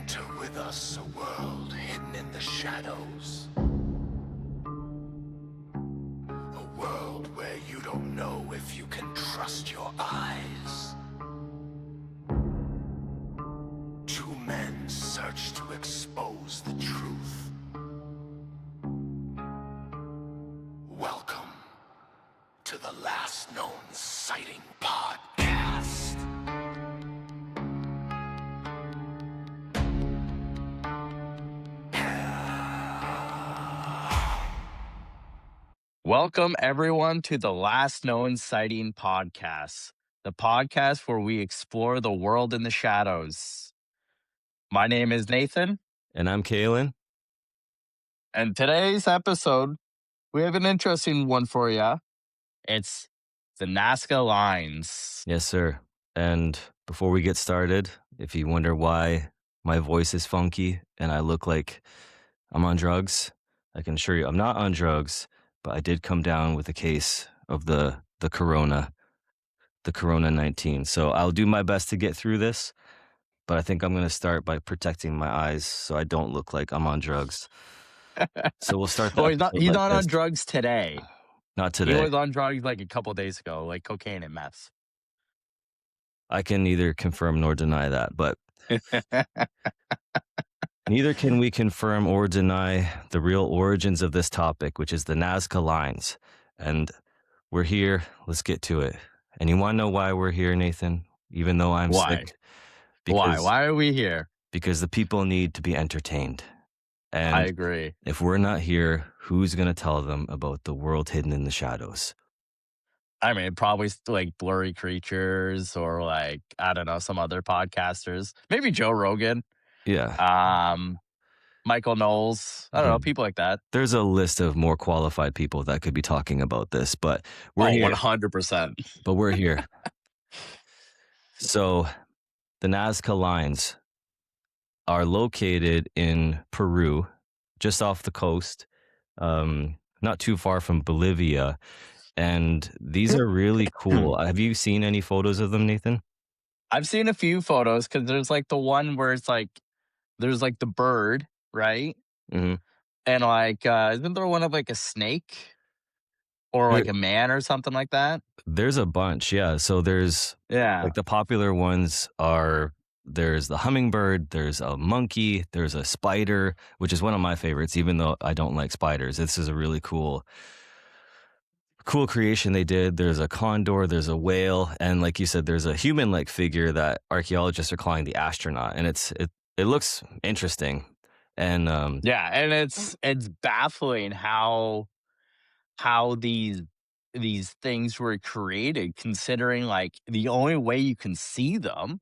Enter with us a world hidden in the shadows. A world where you don't know if you can trust your eyes. Two men search to expose the truth. Welcome to the Last Known Sighting Podcast. Welcome, everyone, to the Last Known Sighting Podcast, the podcast where we explore the world in the shadows. My name is Nathan, And I'm Kalen. and today's episode, we have an interesting one for you. It's the Nazca Lines. Yes, sir. And before we get started, if you wonder why my voice is funky and I look like I'm on drugs, I can assure you I'm not on drugs, but I did come down with a case of the corona 19. So I'll do my best to get through this, but I think I'm going to start by protecting my eyes so I don't look like I'm on drugs. So we'll start the Oh, he's not episode like on this. drugs today. Not He today. was on drugs like a couple days ago, like cocaine and meth. I can neither confirm nor deny that, but neither can we confirm or deny the real origins of this topic, which is the Nazca Lines. And we're here. Let's get to it. And you want to know why we're here, Nathan? Even though I'm Why? sick? Why? Why are we here? Because the people need to be entertained. And I agree. if we're not here, who's going to tell them about the world hidden in the shadows? I mean, probably like Blurry Creatures or like, I don't know, some other podcasters. Maybe Joe Rogan, Yeah. Michael Knowles. I don't know, people like that. There's a list of more qualified people that could be talking about this, but we're here. 100%. But we're here. So the Nazca Lines are located in Peru, just off the coast, not too far from Bolivia. And these are really cool. Have you seen any photos of them, Nathan? I've seen a few photos because there's like the one where it's like, there's like the bird, right? Mm-hmm. And like, isn't there one of like a snake or like a man or something like that? There's a bunch, yeah. So there's like the popular ones are there's the hummingbird, there's a monkey, there's a spider, which is one of my favorites, even though I don't like spiders. This is a really cool creation they did. There's a condor, there's a whale, and like you said, there's a human-like figure that archaeologists are calling the astronaut, and it looks interesting. And and it's baffling how these things were created, considering like the only way you can see them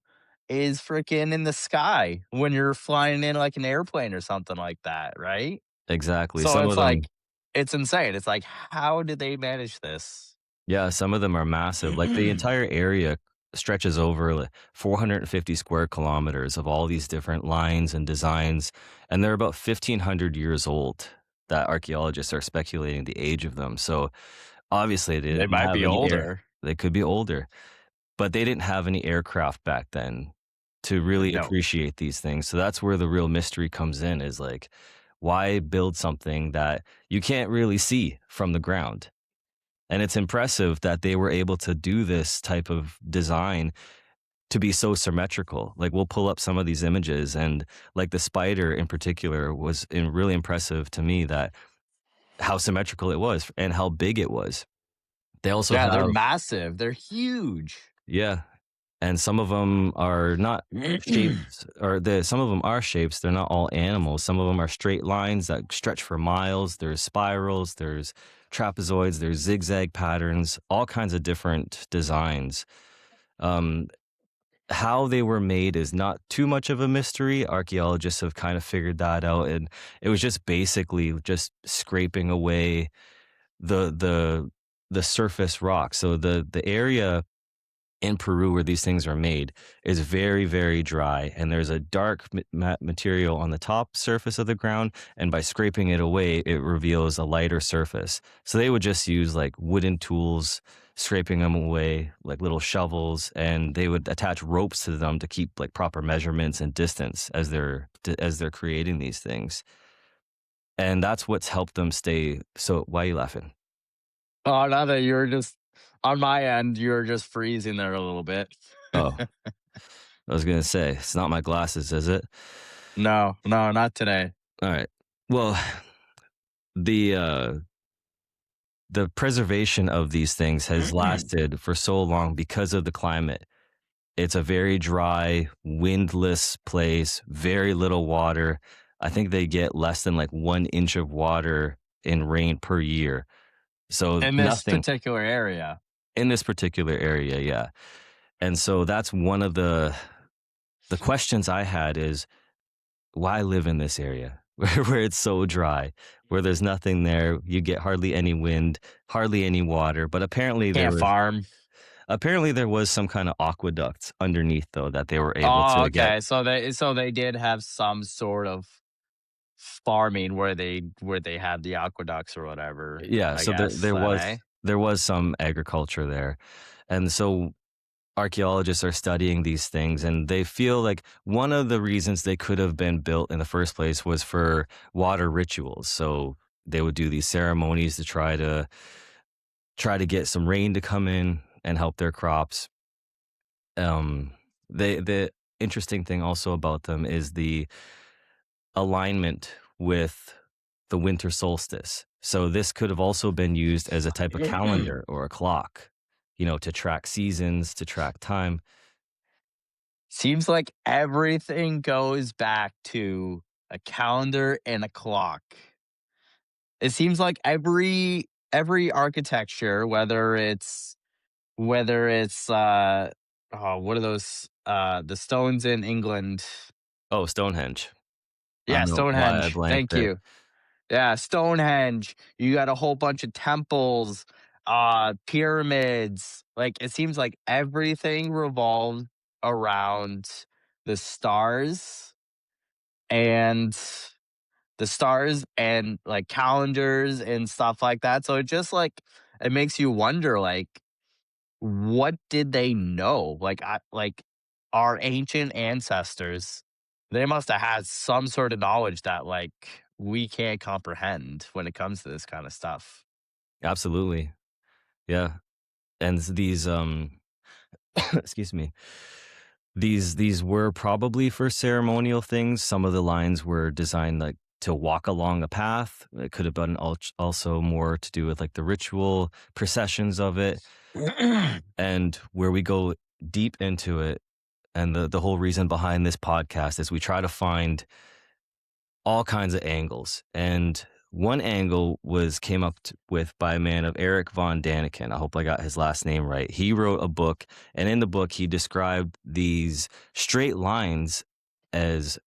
is freaking in the sky when you're flying in like an airplane or something like that, right? exactly. So Some it's of them, like, it's insane. It's like, how did they manage this? yeah, some of them are massive. Like the entire area stretches over like 450 square kilometers of all these different lines and designs, and they're about 1,500 years old. That archaeologists are speculating the age of them. So obviously they They didn't might have be any older. They could be older, but they didn't have any aircraft back then to really No. appreciate these things. So that's where the real mystery comes in, is like, why build something that you can't really see from the ground? And it's impressive that they were able to do this type of design to be so symmetrical. Like we'll pull up some of these images, and like the spider in particular was really impressive to me, that how symmetrical it was and how big it was. They also have, they're massive. They're huge. yeah. And some of them are not shapes, or some of them are shapes. They're not all animals. Some of them are straight lines that stretch for miles. There's spirals, there's trapezoids, there's zigzag patterns, all kinds of different designs. How they were made is not too much of a mystery. Archaeologists have kind of figured that out, and it was just basically just scraping away the surface rock. So the area in Peru where these things are made is very, very dry, and there's a dark material on the top surface of the ground, and by scraping it away, it reveals a lighter surface. So they would just use like wooden tools scraping them away like little shovels, and they would attach ropes to them to keep like proper measurements and distance as they're creating these things. And that's what's helped them stay. So why are you laughing? Oh, now that you're just on my end, you're just freezing there a little bit. Oh, I was gonna say it's not my glasses, is it? No, no, not today. All right. Well, the the preservation of these things has lasted for so long because of the climate. It's a very dry, windless place, very little water. I think they get less than like 1 inch of water in rain per year. So In this nothing particular area. in this particular area, yeah. And so that's one of the questions I had is why live in this area where it's so dry, where there's nothing there, you get hardly any wind, hardly any water, but Can't farm. apparently there was some kind of aqueduct underneath though that they were able Oh, to get. okay. So they did have some sort of farming where they had the aqueducts or whatever, Yeah, I so there guess, there then, was eh? there was some agriculture there. And so archaeologists are studying these things and they feel like one of the reasons they could have been built in the first place was for water rituals. So they would do these ceremonies to try to get some rain to come in and help their crops. Um the interesting thing also about them is the alignment with the winter solstice. So this could have also been used as a type of calendar or a clock, to track seasons, to track time. Seems like everything goes back to a calendar and a clock. It seems like every architecture, whether it's oh, what are those the stones in England? Oh, Stonehenge. I Yeah, don't know why I Stonehenge. blanked Thank there. you. Yeah, Stonehenge. You got a whole bunch of temples, pyramids. Like it seems like everything revolved around the stars and like calendars and stuff like that. So it just like it makes you wonder like what did they know? Like our ancient ancestors, they must have had some sort of knowledge that like we can't comprehend when it comes to this kind of stuff. Absolutely. Yeah. And these excuse me. These were probably for ceremonial things. Some of the lines were designed like to walk along a path. It could have been also more to do with like the ritual processions of it. And where we go deep into it, and the whole reason behind this podcast is we try to find all kinds of angles. And one angle was came up with by a man of Eric von Daniken. I hope I got his last name right. He wrote a book, and in the book he described these straight lines as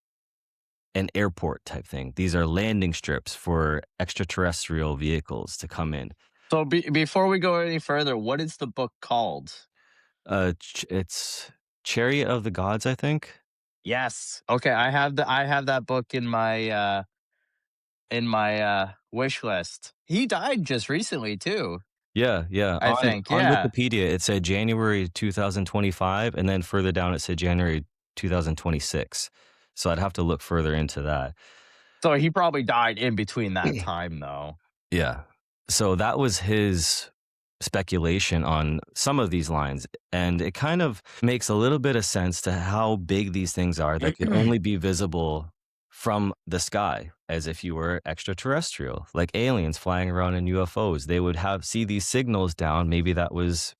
an airport type thing. These are landing strips for extraterrestrial vehicles to come in. So before we go any further, what is the book called? It's Chariot of the Gods, I think. Yes. Okay, I have that book in my wish list. He died just recently too, Yeah, yeah. I On think. on Yeah. Wikipedia, it said January 2025, and then further down it said January 2026. So I'd have to look further into that. So he probably died in between that time though. Yeah. So that was his speculation on some of these lines, and it kind of makes a little bit of sense to how big these things are that could only be visible from the sky, as if you were extraterrestrial, like aliens flying around in UFOs. They would have see these signals down. Maybe that was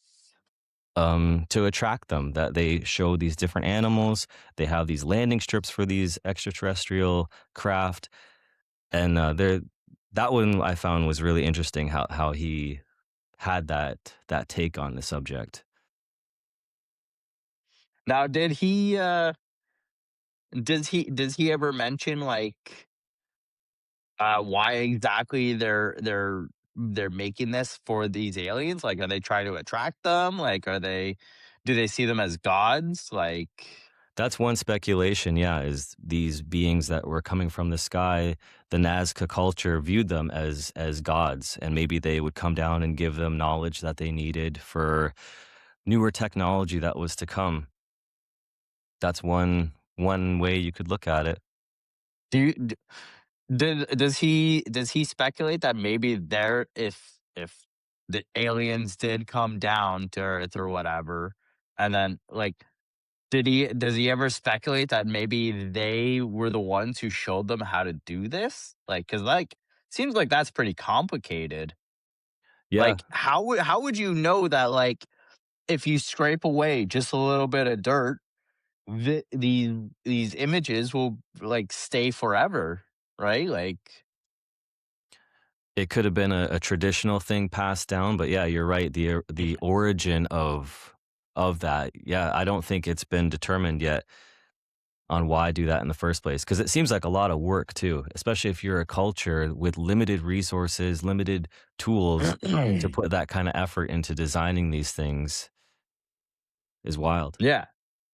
to attract them, that they show these different animals. They have these landing strips for these extraterrestrial craft, and that one I found was really interesting. How he had that take on the subject. Now, does he ever mention like why exactly they're making this for these aliens? Like, are they trying to attract them? Like, do they see them as gods? Like, That's one speculation, yeah, is these beings that were coming from the sky, the Nazca culture viewed them as gods, and maybe they would come down and give them knowledge that they needed for newer technology that was to come. That's one way you could look at it. Do you d does he speculate that maybe there if the aliens did come down to Earth or whatever, and then, like, does he ever speculate that maybe they were the ones who showed them how to do this? Like, cause like, seems like that's pretty complicated. Yeah, Like, how would you know that, like, if you scrape away just a little bit of dirt, these images will, like, stay forever, right? Like, it could have been a traditional thing passed down, but yeah, you're right. The origin of that, yeah, I don't think it's been determined yet on why do that in the first place. Because it seems like a lot of work too, especially if you're a culture with limited resources, limited tools to put that kind of effort into designing these things is wild. yeah.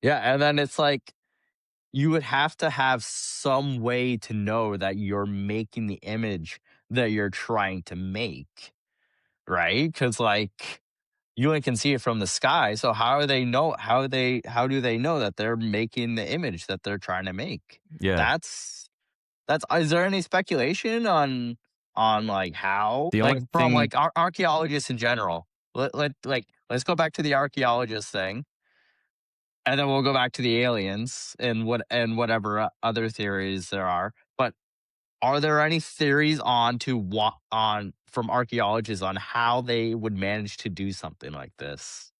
Yeah, and then it's like, you would have to have some way to know that you're making the image that you're trying to make, right? Because like, you only can see it from the sky, so how do they know that they're making the image that they're trying to make? Yeah. That's is there any speculation on, like, how? The Like, only from, thing like, archaeologists in general. Let's go back to the archaeologist thing, and then we'll go back to the aliens and whatever other theories there are. But are there any theories on from archaeologists on how they would manage to do something like this?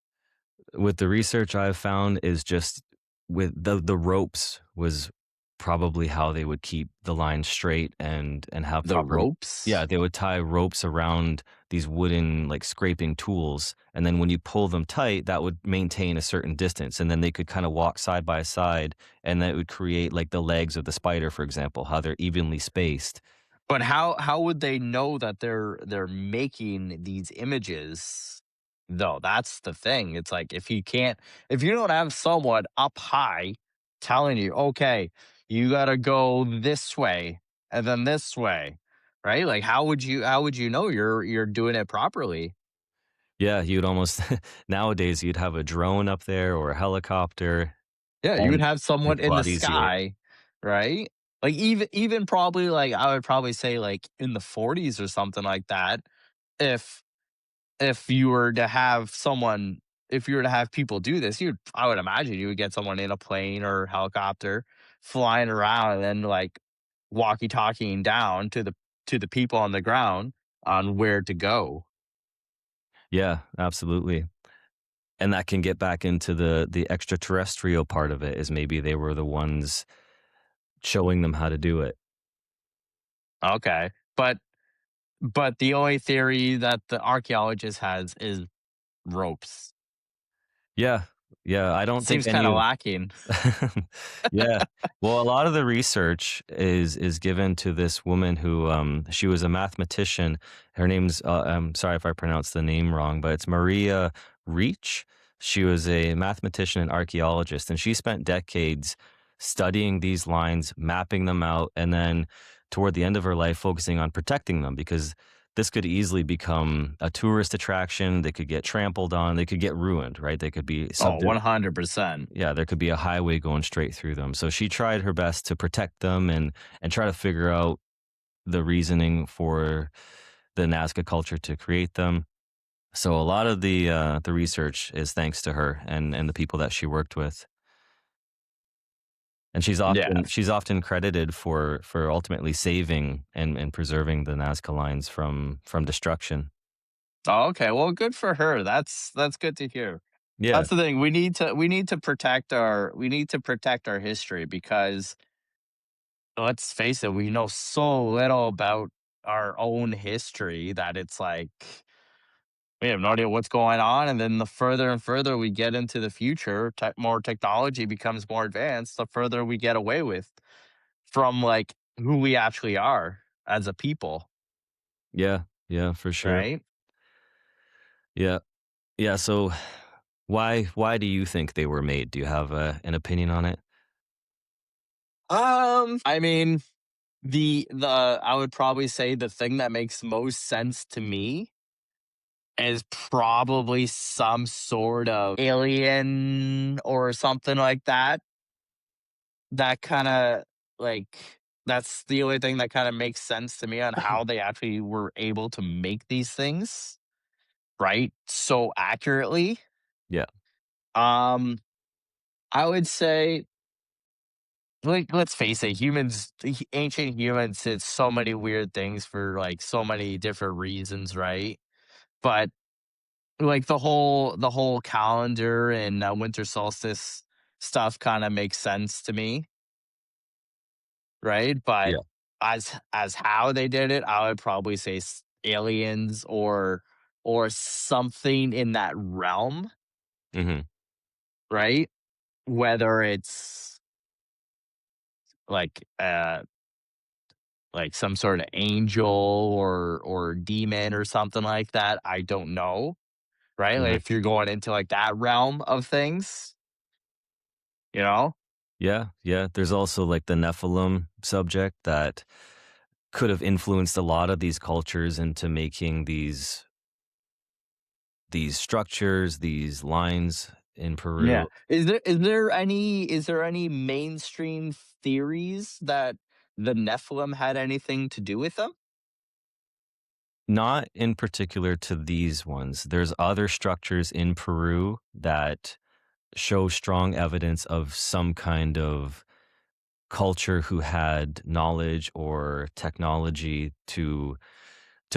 with the research I've found is just with the ropes was probably how they would keep the line straight and have The proper. Yeah, ropes? they would tie ropes around these wooden, like, scraping tools, and then when you pull them tight, that would maintain a certain distance, and then they could kinda walk side by side, and that would create, like, the legs of the spider, for example, how they're evenly spaced. But how would they know that they're making these images, though? That's the thing. It's like, if you don't have someone up high telling you, "Okay, you gotta go this way and then this way," right? Like, how would you know you're doing it properly? Yeah, you'd almost nowadays, you'd have a drone up there or a helicopter, Yeah, you would and have make someone it a in the lot easier. sky, right? Like, even probably, like, I would probably say, like, in the 40s or something like that, if if you were to have someone if you were to have people do this, you'd I would imagine you would get someone in a plane or helicopter flying around and then, like, walkie-talkieing down to the people on the ground on where to go. Yeah, absolutely. And that can get back into the extraterrestrial part of it, is maybe they were the ones showing them how to do it. Okay. But the only theory that the archaeologist has is ropes. Yeah, yeah, I don't think Seems any kinda of. lacking. Yeah. Well, a lot of the research is given to this woman who, she was a mathematician. Her name's, I'm sorry if I pronounced the name wrong, but it's Maria Reach. She was a mathematician and archaeologist, and she spent decades studying these lines, mapping them out, and then toward the end of her life, focusing on protecting them because this could easily become a tourist attraction. They could get trampled on. They could get ruined, right? They could be Oh, subject. 100%. Yeah, there could be a highway going straight through them. So she tried her best to protect them and try to figure out the reasoning for the Nazca culture to create them. So a lot of the research is thanks to her and the people that she worked with. And Yeah. she's often credited for ultimately saving and preserving the Nazca lines from destruction. Oh, okay, well, good for her. That's good to hear. Yeah. That's the thing, we need to protect our history because, let's face it, we know so little about our own history that it's like, we have no idea what's going on, and then the further and further we get into the future, more technology becomes more advanced, the further we get away with from, like, who we actually are as a people, Yeah. Yeah, for sure. right? Yeah. Yeah, so why do you think they were made? Do you have, an opinion on it? I mean, the I would probably say the thing that makes most sense to me is probably some sort of alien or something like that. That kinda, like that's the only thing that kinda makes sense to me on how they actually were able to make these things, right, so accurately. Yeah. Um, I would say, like, let's face it, ancient humans did so many weird things for, like, so many different reasons, right? But, like, the whole calendar and, winter solstice stuff kinda makes sense to me. Right? But Yeah. as how they did it, I would probably say aliens or something in that realm, Mhm. right? Whether it's like like some sort of angel or demon or something like that, I don't know, right? Like Mhm. if you're going into like that realm of things, you know? Yeah, yeah. There's also like the Nephilim subject that could have influenced a lot of these cultures into making these structures, these lines in Yeah. Peru. Is there any mainstream theories that the Nephilim had anything to do with them? Not in particular to these ones. There's other structures in Peru that show strong evidence of some kind of culture who had knowledge or technology to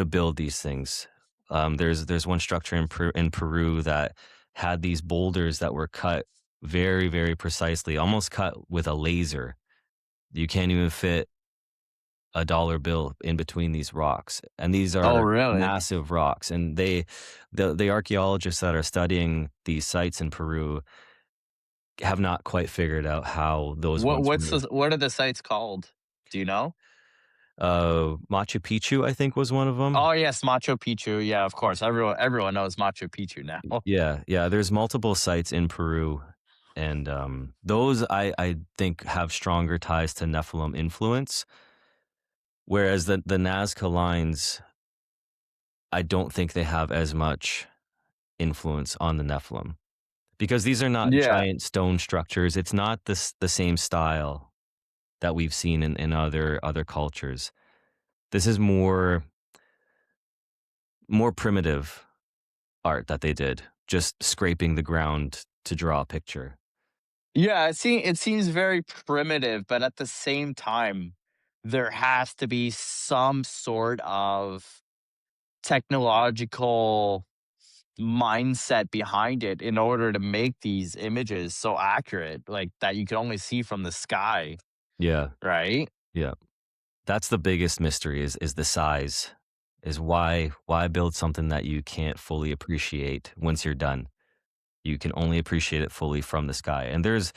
build these things. There's one structure in Peru that had these boulders that were cut very, very precisely, almost cut with a laser. You can't even fit a dollar bill in between these rocks, and these Oh, are really? massive rocks. And the archaeologists that are studying these sites in Peru have not quite figured out how those What ones what's were. the what are the sites called? Do you know? Machu Picchu, I think, was one of them. Oh, yes, Machu Picchu. Yeah, of course. Everyone knows Machu Picchu now. Yeah, yeah, there's multiple sites in Peru, and, those I think have stronger ties to Nephilim influence, whereas the Nazca Lines, I don't think they have as much influence on the Nephilim, because these are not Yeah. giant stone structures, it's not the same style that we've seen in other cultures. This is more primitive art that they did, just scraping the ground to draw a picture. Yeah, it seems very primitive, but at the same time, there has to be some sort of technological mindset behind it in order to make these images so accurate, like, that you can only see from the sky, Yeah, right? yeah. That's the biggest mystery is the size, is why build something that you can't fully appreciate once you're done? You can only appreciate it fully from the sky, and there's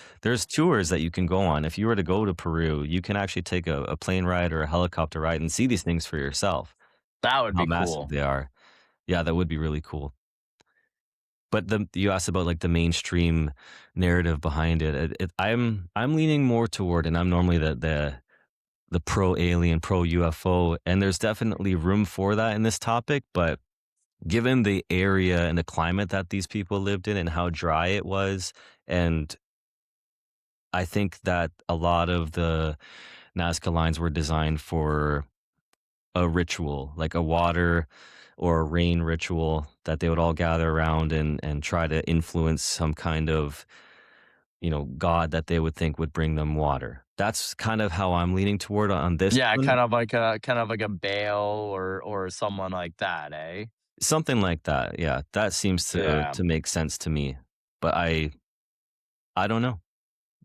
tours that you can go on. If you were to go to Peru, you can actually take a plane ride or a helicopter ride and see these things for yourself, That would how be massive cool. they are. Yeah, that would be really cool. But you asked about, like, the mainstream narrative behind it. I'm leaning more toward, and I'm normally the pro alien, pro UFO, and there's definitely room for that in this topic. But given the area and the climate that these people lived in and how dry it was, and I think that a lot of the Nazca lines were designed for a ritual, like a water or a rain ritual that they would all gather around and try to influence some kind of, god that they would think would bring them water. That's kind of how I'm leaning toward on this Yeah, one. kind of like a Bale or someone like that, eh? Something like that, yeah, that seems Yeah. to make sense to me, but I don't know,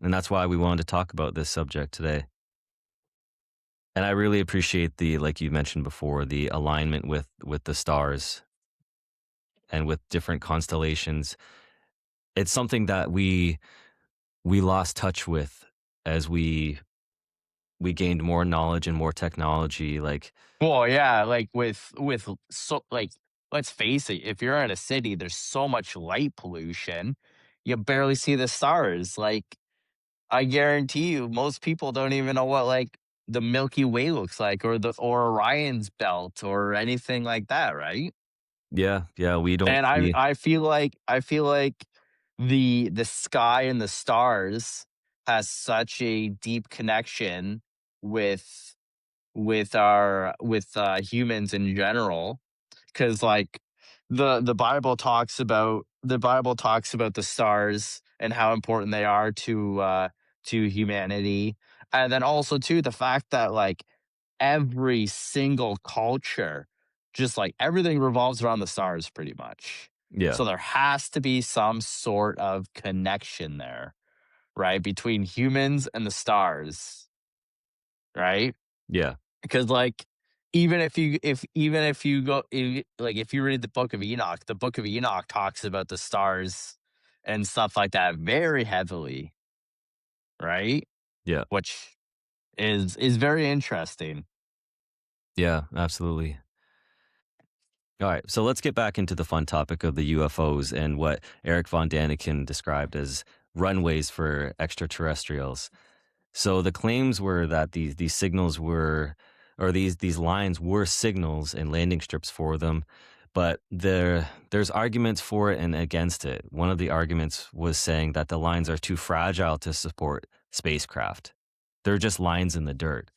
and that's why we wanted to talk about this subject today, and I really appreciate the like you mentioned before, the alignment with the stars and with different constellations. It's something that we lost touch with as we gained more knowledge and more technology, like. Well, yeah, like let's face it, if you're in a city, there's so much light pollution, you barely see the stars. Like I guarantee you, most people don't even know what like the Milky Way looks like, or Orion's belt, or anything like that, right? Yeah, yeah, we don't And see. I feel like the sky and the stars has such a deep connection with with humans in general, because like the Bible talks about the stars and how important they are to humanity, and then also too the fact that like every single culture, just like everything revolves around the stars pretty much. Yeah, So there has to be some sort of connection there, right, between humans and the stars, right? yeah, Because like even if you go like if you read the book of Enoch talks about the stars and stuff like that very heavily, right? yeah, Which is very interesting. yeah, absolutely. All right, so let's get back into the fun topic of the UFOs and what Eric von Daniken described as runways for extraterrestrials. So the claims were that these signals were, or these lines were signals and landing strips for them, but there's arguments for it and against it. One of the arguments was saying that the lines are too fragile to support spacecraft. They're just lines in the dirt.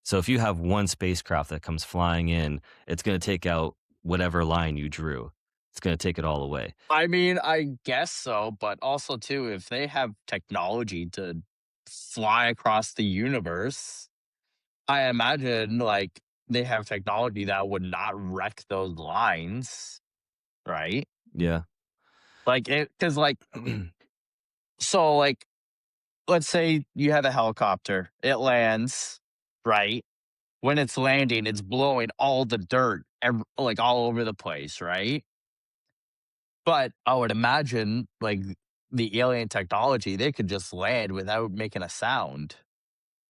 So if you have one spacecraft that comes flying in, it's going to take out whatever line you drew. It's going to take it all away. I mean, I guess so, but also too, if they have technology to fly across the universe, I imagine like they have technology that would not wreck those lines, right? Yeah. Like it, because like so like let's say you have a helicopter, it lands, right? When it's landing, it's blowing all the dirt like all over the place, right? But I would imagine like the alien technology, they could just land without making a sound,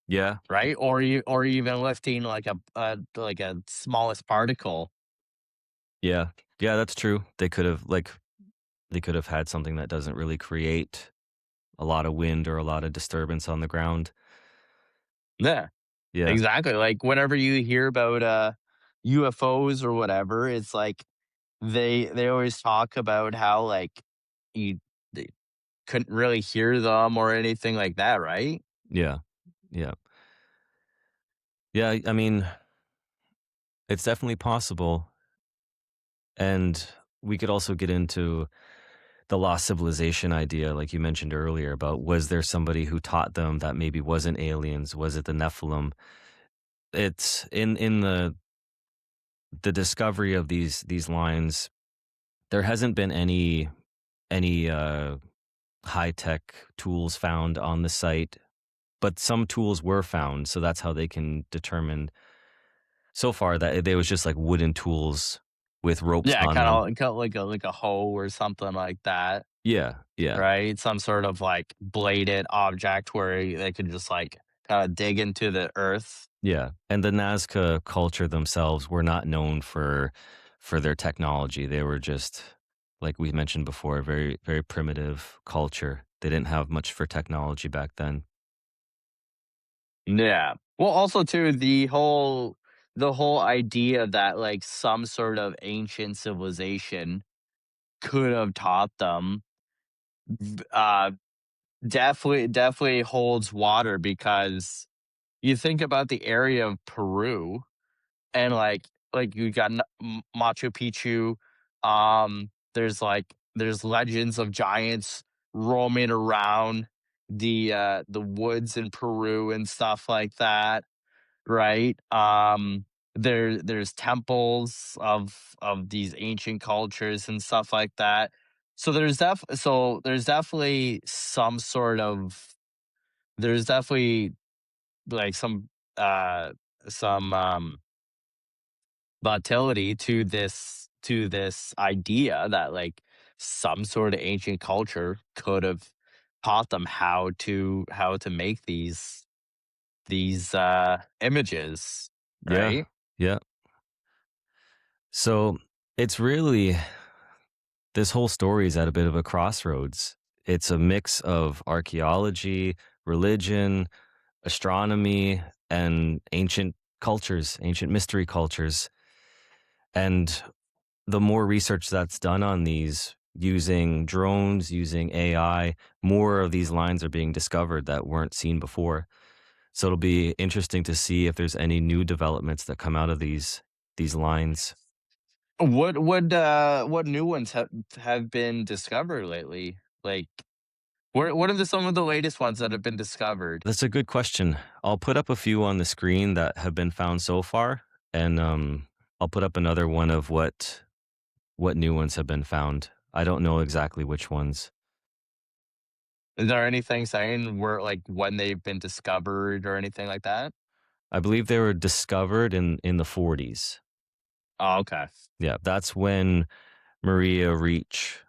Yeah. right? Or even lifting like a smallest particle. Yeah. Yeah, that's true. They could have had something that doesn't really create a lot of wind or a lot of disturbance on the ground. Yeah, Yeah. exactly. Like whenever you hear about UFOs or whatever, it's like they always talk about how like you they couldn't really hear them or anything like that, right? Yeah. Yeah. Yeah, I mean, it's definitely possible, and we could also get into the lost civilization idea like you mentioned earlier about, was there somebody who taught them that maybe wasn't aliens? Was it the Nephilim? It's in the discovery of these lines, there hasn't been any high-tech tools found on the site, but some tools were found, so that's how they can determine so far that they was just like wooden tools with ropes Yeah, on them. kind of like a hoe or something like that, Yeah, yeah, right? Some sort of like bladed object where they could just like kind of dig into the earth. yeah, and the Nazca culture themselves were not known for their technology. They were just, like we mentioned before, a very, very primitive culture. They didn't have much for technology back then. Yeah. Well, also too, the whole idea that like some sort of ancient civilization could have taught them uh definitely holds water, because you think about the area of Peru, and like you got Machu Picchu. There's legends of giants roaming around the woods in Peru and stuff like that, right? There's temples of these ancient cultures and stuff like that. So there's definitely there's definitely like uh some volatility to this idea that like some sort of ancient culture could have taught them how to make these images, Yeah, right? yeah. So it's really, this whole story is at a bit of a crossroads. It's a mix of archaeology, religion, astronomy, and ancient cultures, ancient mystery cultures. And the more research that's done on these using drones, using AI, more of these lines are being discovered that weren't seen before. So it'll be interesting to see if there's any new developments that come out of these lines. What new ones have been discovered lately? Like, what are some of the latest ones that have been discovered? That's a good question. I'll put up a few on the screen that have been found so far, and I'll put up another one of what new ones have been found. I don't know exactly which ones. Is there anything saying where like when they've been discovered or anything like that? I believe they were discovered in the 40s. Oh, okay. Yeah, that's when Maria Reach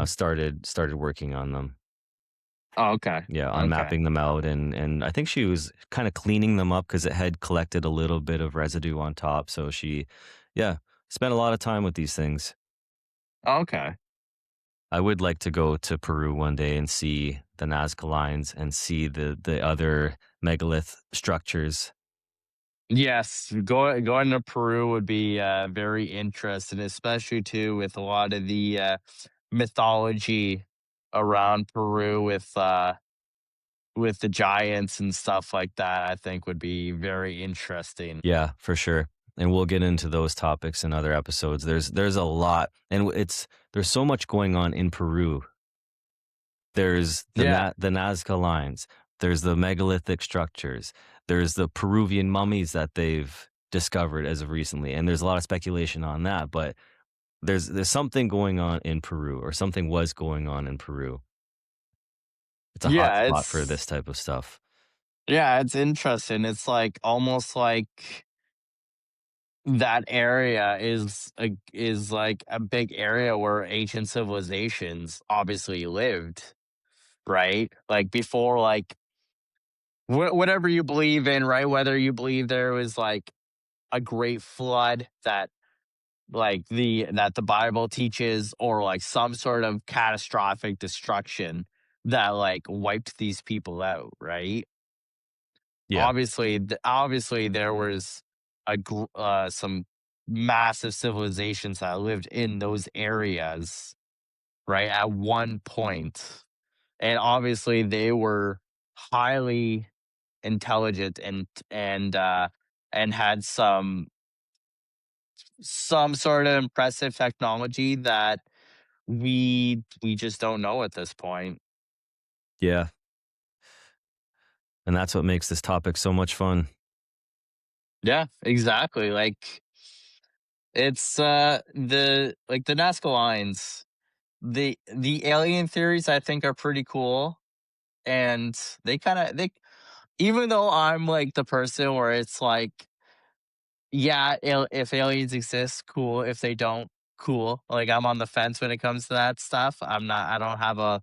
started working on them. Oh, okay. Yeah, on Okay. mapping them out, and I think she was kind of cleaning them up because it had collected a little bit of residue on top. So she, yeah, spent a lot of time with these things. Okay. I would like to go to Peru one day and see the Nazca Lines and see the other megalith structures. Yes, going to Peru would be very interesting, especially too with a lot of the mythology around Peru with the giants and stuff like that. I think would be very interesting. Yeah, for sure. And we'll get into those topics in other episodes. There's a lot, and there's so much going on in Peru. There's Yeah, the Nazca Lines. There's the megalithic structures. There's the Peruvian mummies that they've discovered as of recently, and there's a lot of speculation on that. But there's something going on in Peru, or something was going on in Peru. It's a hot yeah, spot for this type of stuff. it's interesting. It's like almost like that area is like a big area where ancient civilizations obviously lived, right? Like before, like whatever you believe in, right? Whether you believe there was like a great flood that the Bible teaches, or like some sort of catastrophic destruction that like wiped these people out, right? Yeah, Obviously there was some massive civilizations that lived in those areas, right, at one point. And obviously they were highly intelligent and had some sort of impressive technology that we just don't know at this point. yeah, and that's what makes this topic so much fun. Yeah, exactly. Like it's the Nazca lines. The alien theories I think are pretty cool, and they even though I'm like the person where it's like, yeah, if aliens exist, cool. If they don't, cool. Like I'm on the fence when it comes to that stuff. I don't have a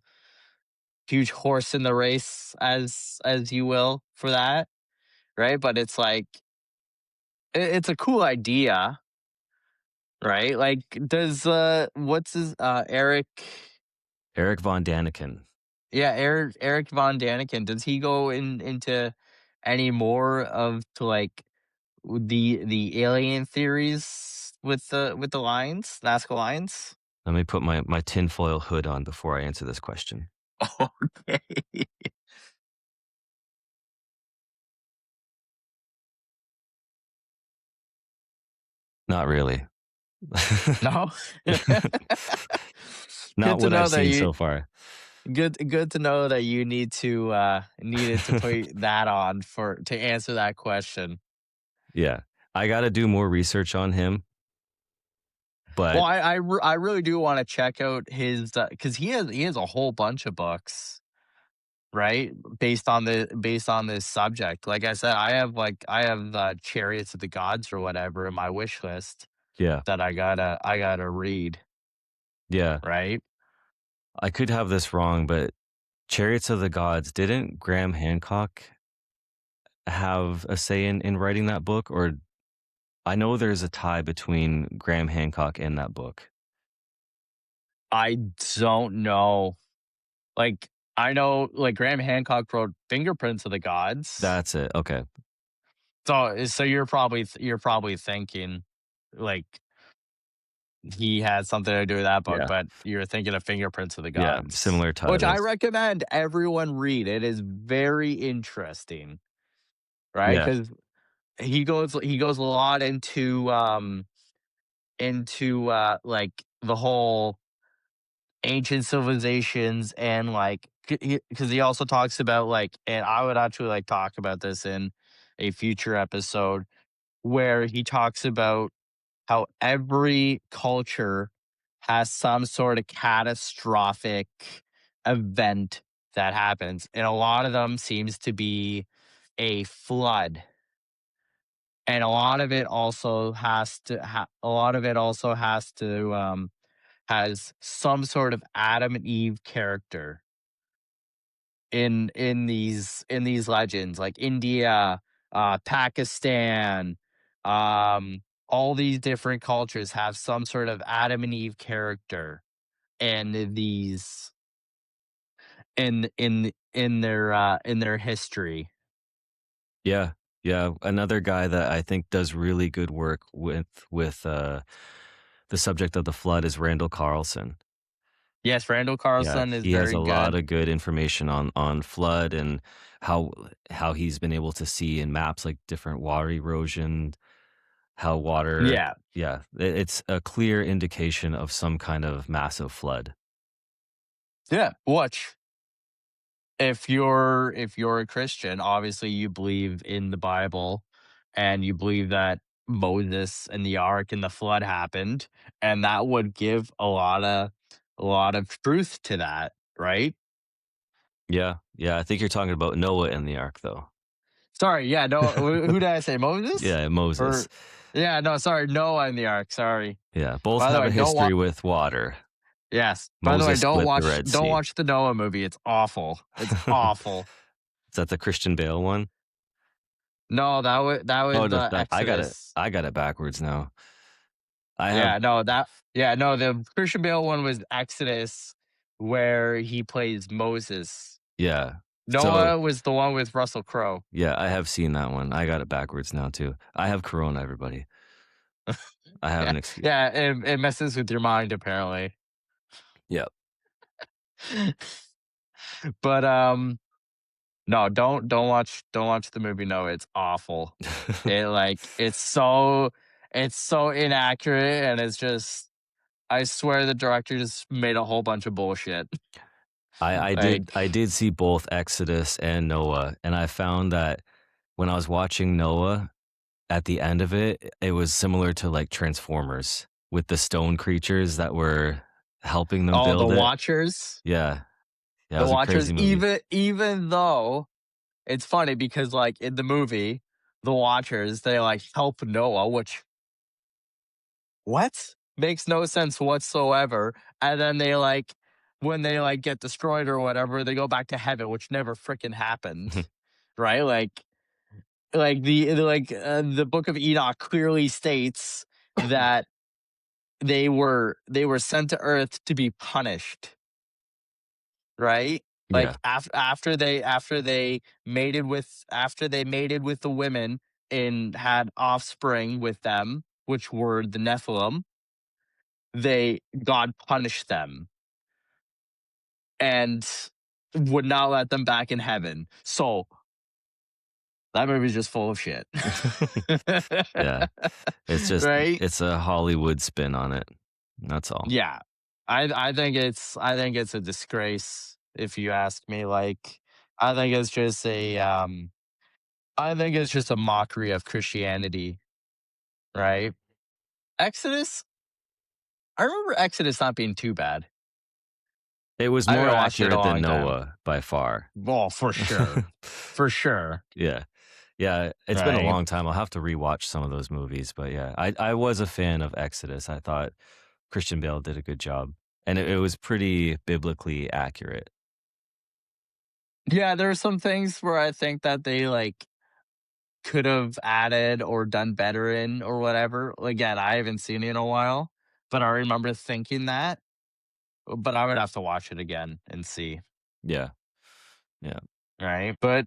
huge horse in the race, as you will, for that, right? But it's like it's a cool idea, right? Like does what's his Eric, Eric von Daniken. yeah, Eric von Daniken, does he go into any more of to like the alien theories with the lines, Nazca lines? Let me put my tinfoil hood on before I answer this question. Okay. Not really. No. Not Good to what I've know that seen you so far. good to know that you needed to put that on for to answer that question. Yeah. I gotta do more research on him, Well, but I really do want to check out his because he has a whole bunch of books, right, based on this subject. Like I said, I have Chariots of the Gods or whatever in my wish list yeah. that I gotta read, Yeah. right? I could have this wrong, but Chariots of the Gods, didn't Graham Hancock have a say in writing that book? Or I know there's a tie between Graham Hancock and that book. I don't know. Like I know, like, Graham Hancock wrote Fingerprints of the Gods. That's it. Okay. So you're probably thinking, like, he had something to do with that book, Yeah. but you're thinking of Fingerprints of the Yeah. Gods, Similar which I titles. recommend everyone read. It is very interesting, right? Yeah. Because he goes a lot like, the whole ancient civilizations and, like, because he also talks about, like, and I would actually, like, talk about this in a future episode, where he talks about how every culture has some sort of catastrophic event that happens, and a lot of them seems to be a flood, and a lot of it also has some sort of Adam and Eve character in these legends, like India, Pakistan, all these different cultures have some sort of Adam and Eve character in these in their history. Yeah. Yeah. Another guy that I think does really good work with the subject of the flood is Randall Carlson. Yes, Randall Yeah, Carlson is he has very a lot good. of good information on flood and how how he's been able to see in maps like different water erosion, how water Yeah, yeah, it's a clear indication of some kind of massive flood. yeah. Watch. If you're a Christian, obviously you believe in the Bible and you believe that Moses and the ark and the flood happened, and that would give a lot of truth to that, right? Yeah, yeah, I think you're talking about Noah and the ark though. Sorry, yeah, no, who did I say? Moses? Yeah, Moses. Or yeah, no, sorry, Noah and the ark, sorry. Yeah, both By the have way, a don't watch. history with water. Yes. By the way, Moses split the Red don't Sea. watch the Noah movie. It's awful. It's awful. Is that the Christian Bale one? No, that was Oh, no, the that Exodus. I got it backwards now. I have Yeah, no, the Christian Bale one was Exodus, where he plays Moses. yeah. So Noah was the one with Russell Crowe. yeah, I have seen that one. I got it backwards now too. I have corona, everybody. I have Yeah, an excuse. yeah, it messes with your mind apparently. Yep. But no, don't watch the movie Noah. It's awful. It's so inaccurate, and it's just, I swear the director just made a whole bunch of bullshit. Like, I did see both Exodus and Noah, and I found that when I was watching Noah, at the end of it, it was similar to like Transformers with the stone creatures that were helping them all the build it. Watchers. Yeah. Yeah, it The was a Watchers, crazy movie. even though it's funny because, like, in the movie, the Watchers, they, like, help Noah, which, what? Makes no sense whatsoever, and then they, like, when they, like, get destroyed or whatever, they go back to heaven, which never fricking happened, right? The Book of Enoch clearly states that they were sent to Earth to be punished. Right? Yeah. Like, after they mated with the women and had offspring with them, which were the Nephilim, God punished them and would not let them back in heaven. So that movie's just full of shit. Yeah. It's just Right? it's a Hollywood spin on it. That's all. Yeah. I think it's a disgrace, if you ask me. Like, I think it's just a mockery of Christianity, right? Exodus, I remember Exodus not being too bad. It was I more haven't watched it in a accurate than long time. Noah by far. Well, for sure. For sure, Yeah. Yeah, it's been a right? long time. I'll have to rewatch some of those movies, but yeah, I was a fan of Exodus. I thought Christian Bale did a good job, and it was pretty biblically accurate. Yeah, there are some things where I think that they, like, could have added or done better in or whatever. Again, I haven't seen it in a while, but I remember thinking that, but I would have to watch it again and see. Yeah. Yeah. right? But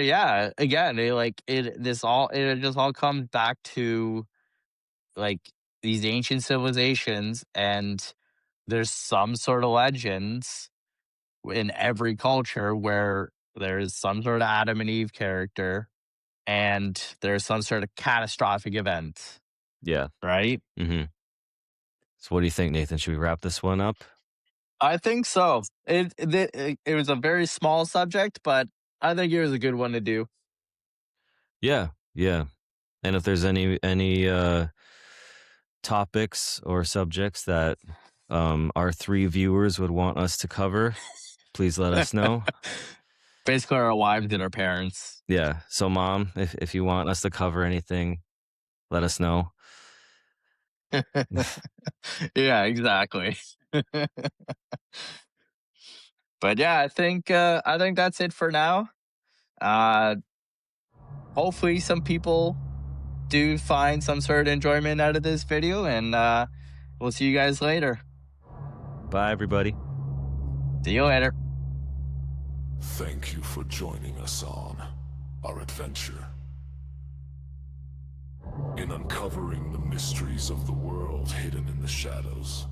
yeah, again, it just all comes back to like these ancient civilizations, and there's some sort of legends in every culture where there's some sort of Adam and Eve character and there's some sort of catastrophic event, Yeah. right? Mhm. So what do you think, Nathan? Should we wrap this one up? I think so. It was a very small subject, but I think it was a good one to do. Yeah. Yeah. And if there's any topics or subjects that our 3 viewers would want us to cover, please let us know. Basically, our wives and our parents. Yeah. So mom, if you want us to cover anything, let us know. Yeah, exactly. But yeah, I think that's it for now. Uh, hopefully, some people do find some sort of enjoyment out of this video, and we'll see you guys later. Bye everybody. See you later. Thank you for joining us on our adventure in uncovering the mysteries of the world hidden in the shadows.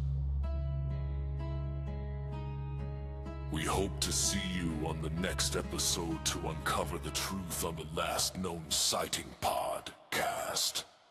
We hope to see you on the next episode to uncover the truth on the last known sighting podcast.